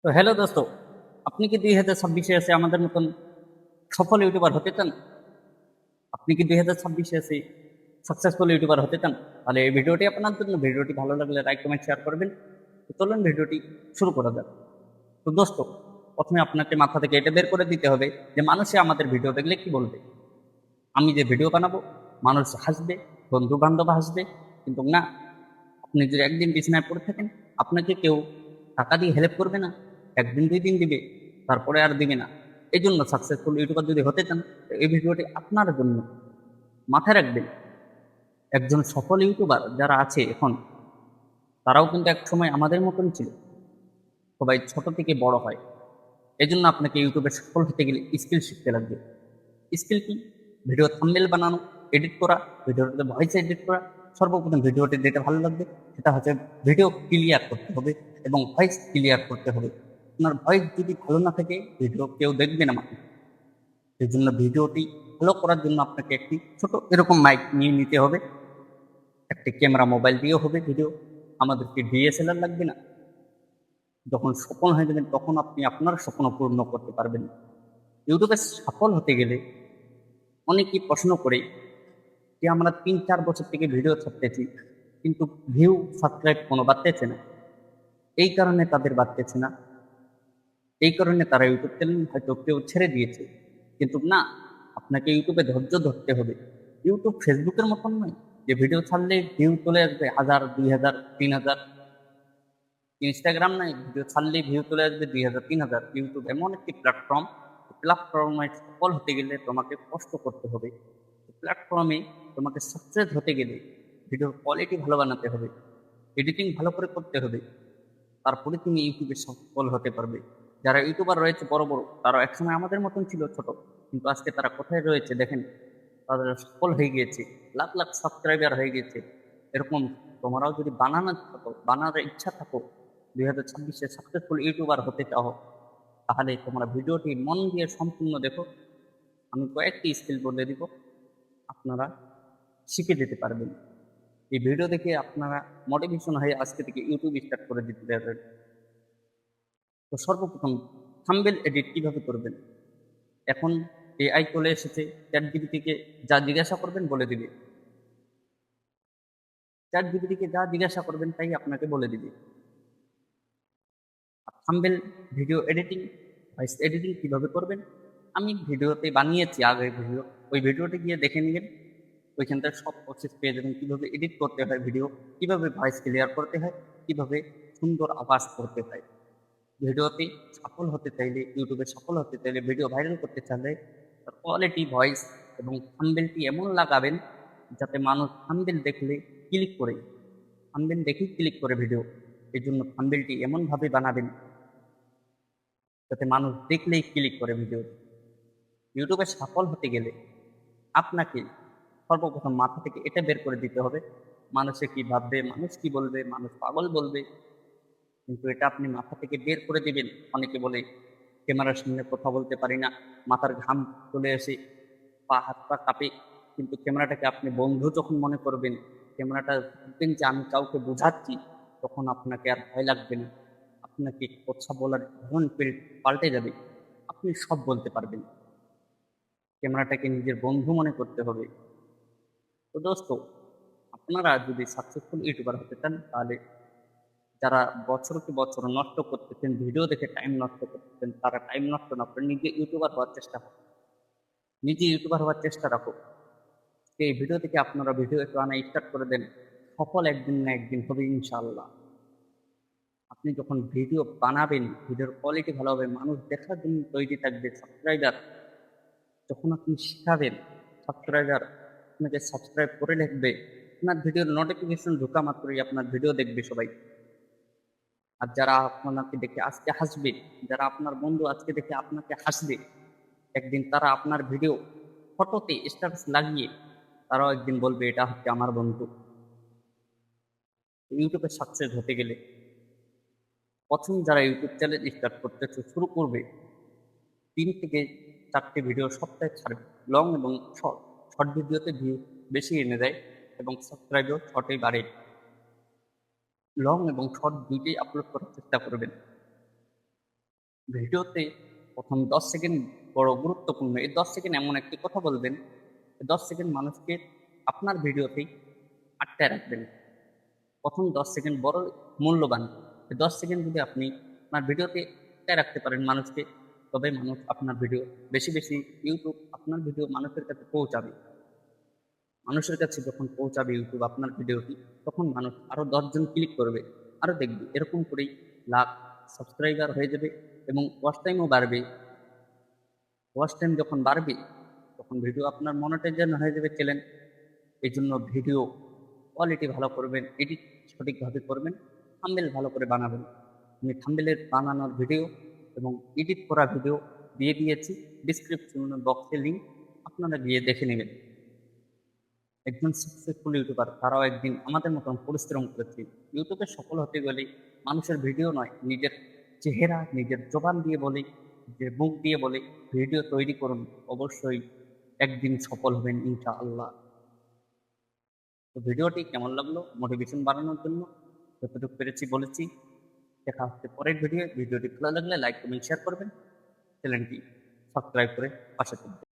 তো হ্যালো দোস্ত, আপনি কি 2026-এ এসে আমাদের মতন সফল ইউটিউবার হতে চান? আপনি কি 2026-এ এসে সাকসেসফুল ইউটিউবার হতে চান? তাহলে এই ভিডিওটি আপনার জন্য। ভিডিওটি ভালো লাগলে লাইক কমেন্ট শেয়ার করবেন। তো চলুন ভিডিওটি শুরু করা যাক। তো দোস্ত, প্রথমে আপনাকে মাথা থেকে এটা বের করে দিতে হবে যে মানুষে আমাদের ভিডিও দেখলে কি বলবে। আমি যে ভিডিও বানাবো, মানুষ হাসবে, বন্ধু বান্ধব হাসবে, কিন্তু না, আপনি যদি একদিন বিছানায় পড়ে থাকেন, আপনাকে কেউ টাকা দিয়ে হেল্প করবে না। একদিন দুই দিন দিবে, তারপরে আর দিবে না। এই জন্য সাকসেসফুল ইউটিউবার যদি হতে চান, তো এই ভিডিওটি আপনার জন্য। মাথায় রাখবেন, একজন সফল ইউটিউবার যারা আছে এখন, তারাও কিন্তু এক সময় আমাদের মতন ছিল। সবাই ছোট থেকে বড় হয়। এই জন্য আপনাকে ইউটিউবে সফল হতে গেলে স্কিল শিখতে লাগবে। স্কিল কি? ভিডিও থাম্বনেল বানানো, এডিট করা, ভিডিওতে ভয়েস এডিট করা। সর্বপ্রথম ভিডিওটি যেটা ভালো লাগবে সেটা হচ্ছে ভিডিও ক্লিয়ার করতে হবে এবং ভয়েস ক্লিয়ার করতে হবে। আপনার ভয়েস যদি ভালো না থাকে, ভিডিও কেউ দেখবে না মানুষ। এই জন্য ভিডিওটি ভালো করার জন্য আপনাকে একটি ছোট এরকম মাইক নিয়ে নিতে হবে। একটি ক্যামেরা মোবাইল দিয়েও হবে ভিডিও। আমাদেরকে ডিএসএলআর লাগবে না। যখন সফল হয়ে যাবেন তখন আপনি আপনার স্বপ্ন পূর্ণ করতে পারবেন। ইউটিউবে সফল হতে গেলে অনেকেই প্রশ্ন করে যে আমরা 3-4 বছর থেকে ভিডিও ছাড়তেছি, কিন্তু ভিউ সাবস্ক্রাইব কোনো বাড়তেছে না। এই কারণে তাদের বাড়তেছে না। এই কারণে তারা ইউটিউব চ্যানেল হয়তো কেউ ছেড়ে দিয়েছে। কিন্তু না, আপনাকে ইউটিউবে ধৈর্য ধরতে হবে। ইউটিউব ফেসবুকের মতন নয় যে ভিডিও ছাড়লে ভিউ চলে আসবে 1000, 2000, 3000। ইনস্টাগ্রাম নাই, ভিডিও ছাড়লে ভিউ চলে আসবে 2000, 3000। ইউটিউব এমন একটি প্ল্যাটফর্ম, প্ল্যাটফর্মে সফল হতে গেলে তোমাকে কষ্ট করতে হবে। প্ল্যাটফর্মে তোমাকে সাকসেস হতে গেলে ভিডিওর কোয়ালিটি ভালো বানাতে হবে, এডিটিং ভালো করে করতে হবে। তারপরে তুমি ইউটিউবে সফল হতে পারবে। যারা ইউটিউবার রয়েছে বড় বড়, তারা একসময় আমাদের মতন ছিল ছোট, কিন্তু আজকে তারা কোথায় রয়েছে দেখেন। তারা সফল হয়ে গিয়েছে, লাখ লাখ সাবস্ক্রাইবার হয়ে গেছে। এরকম তোমরাও যদি বানানোর ইচ্ছা থাকো, 2026-এ সাকসেসফুল ইউটিউবার হতে চাও, তাহলে তোমরা ভিডিওটি মন দিয়ে সম্পূর্ণ দেখো। আমি কয়েকটি স্কিল বলে দিব, আপনারা শিখে যেতে পারবেন। এই ভিডিও দেখে আপনারা মোটিভেশন হয়ে আজকে থেকে ইউটিউব স্টার্ট করে দিতে পারবেন। তো সর্বপ্রথম থাম্বনেল এডিট কিভাবে করবেন। এখন এআই চলে এসেছে, চ্যাট জিপিটিকে যা জিজ্ঞাসা করবেন বলে দিবে। চ্যাট জিপিটিকে যা জিজ্ঞাসা করবেন তাই আপনাকে বলে দিবে। আর thumbnail, video editing, voice editing কিভাবে করবেন, আমি ভিডিওতে বানিয়েছি আগে ভিডিও। ওই ভিডিওতে গিয়ে দেখে নিবেন। ওইখান থেকে সব প্রসেস পেয়ে যাবেন, কিভাবে এডিট করতে হয় ভিডিও, কিভাবে ভয়েস ক্লিয়ার করতে হয়, কিভাবে সুন্দর আওয়াজ করতে হয়। ভিডিওতে সফল হতে চাইলে, ইউটিউবে সফল হতে চাইলে, ভিডিও ভাইরাল করতে চাইলে তার কোয়ালিটি, ভয়েস এবং থাম্বনেলটি এমন লাগাবেন যাতে মানুষ থাম্বনেল দেখলে ক্লিক করে, থাম্বনেল দেখেই ক্লিক করে ভিডিও। এই জন্য থাম্বনেলটি এমনভাবে বানাবেন যাতে মানুষ দেখলেই ক্লিক করে ভিডিও। ইউটিউবে সফল হতে গেলে আপনাকে সর্বপ্রথম মাথা থেকে এটা বের করে দিতে হবে, মানুষে কি ভাববে, মানুষ কি বলবে, মানুষ পাগল বলবে। কিন্তু এটা আপনি মাথা থেকে বের করে দিবেন। অনেকে বলে ক্যামেরার সামনে কথা বলতে পারি না, মাথার ঘাম চলে আসে, পা হাত পা কাঁপে। কিন্তু ক্যামেরাটাকে আপনি বন্ধু যখন মনে করবেন, ক্যামেরাটা দেখবেন যে আমি কাউকে বোঝাচ্ছি, তখন আপনাকে আর ভয় লাগবে না। আপনাকে কথা বলার ধরন পাল্টে যাবে, আপনি সব বলতে পারবেন। ক্যামেরাটাকে নিজের বন্ধু মনে করতে হবে। তো দোস্ত, আপনারা যদি সাকসেসফুল ইউটিউবার হতে চান, তাহলে যারা বছরকে বছর নষ্ট করতেছেন, ভিডিও দেখে টাইম নষ্ট করতেছেন, তারা টাইম নষ্ট না করে নিজে ইউটিউবার হওয়ার চেষ্টা করুন। নিজে ইউটিউবার হওয়ার চেষ্টা রাখো। এই ভিডিও থেকে আপনারা ভিডিও একটু আনা স্টার্ট করে দেন, সফল একদিন না একদিন হবে ইনশাআল্লাহ। আপনি যখন ভিডিও বানাবেন, ভিডিওর কোয়ালিটি ভালো হবে, মানুষ দেখার জন্য তৈরি থাকবে, সাবস্ক্রাইবার যখন আপনি শিখাবেন, সাবস্ক্রাইবার আপনাকে সাবস্ক্রাইব করে রাখবে। আপনার ভিডিওর নোটিফিকেশন ঢোকা মাত্রই আপনার ভিডিও দেখবে সবাই। আর যারা আপনাকে দেখে আজকে হাসবে, যারা আপনার বন্ধু আজকে দেখে আপনাকে হাসবে, একদিন তারা আপনার ভিডিও ফটোতে স্ট্যাটাস লাগিয়ে তারাও একদিন বলবে এটা হচ্ছে আমার বন্ধু। ইউটিউবে সাকসেস হতে গেলে প্রথম যারা ইউটিউব চ্যানেল স্টার্ট করতে শুরু করবে, 3 থেকে 4টে ভিডিও সপ্তাহে ছাড়বে। লং এবং শর্ট, শর্ট ভিডিওতে ভিউ বেশি এনে দেয় এবং সাবস্ক্রাইবও শর্টে বাড়ে। লং এবং শর্ট দুইটাই আপলোড করার চেষ্টা করবেন। ভিডিওতে প্রথম 10 সেকেন্ড বড় গুরুত্বপূর্ণ। এই 10 সেকেন্ড এমন একটি কথা বলবেন, 10 সেকেন্ড মানুষকে আপনার ভিডিওতেই আটকায় রাখবেন। প্রথম 10 সেকেন্ড বড় মূল্যবান। এই 10 সেকেন্ড যদি আপনি আপনার ভিডিওতে আটকায় রাখতে পারেন মানুষকে, তবে মানুষ আপনার ভিডিও বেশি বেশি ইউটিউব আপনার ভিডিও মানুষের কাছে পৌঁছাবে। মানুষের কাছে যখন পৌঁছাবে ইউটিউব আপনার ভিডিওটি, তখন মানুষ আরো 10 জন ক্লিক করবে, আরো দেখবে। এরকম করেই লাখ সাবস্ক্রাইবার হয়ে যাবে এবং ওয়াচ টাইমও বাড়বে। ওয়াচ টাইম যখন বাড়বে, তখন ভিডিও আপনার মনিটাইজেশন হয়ে যাবে চ্যানেল। এই জন্য ভিডিও কোয়ালিটি ভালো করবেন, এডিট সঠিকভাবে করবেন, থাম্বনেল ভালো করে বানাবেন। আমি থাম্বনেলের বানানোর ভিডিও এবং এডিট করা ভিডিও দিয়ে দিয়েছি, ডিসক্রিপশন বক্সে লিঙ্ক, আপনারা গিয়ে দেখে নেবেন। একজন সাকসেসফুল ইউটিউবার তারাও একদিন আমাদের মতন পরিশ্রম করেছে। ইউটিউবে সফল হতে গেলে মানুষের ভিডিও নয়, নিজের চেহারা, নিজের জবান দিয়ে বলে, যে মুখ দিয়ে বলে ভিডিও তৈরি করুন, অবশ্যই একদিন সফল হবেন ইনশাআল্লাহ। তো ভিডিওটি কেমন লাগলো মোটিভেশন বাড়ানোর জন্য যতটুকু পেরেছি বলেছি। দেখা হচ্ছে পরের ভিডিও। ভিডিওটি ভালো লাগলে লাইক কমেন্ট শেয়ার করবেন, চ্যানেলটি সাবস্ক্রাইব করে পাশে থাকবেন।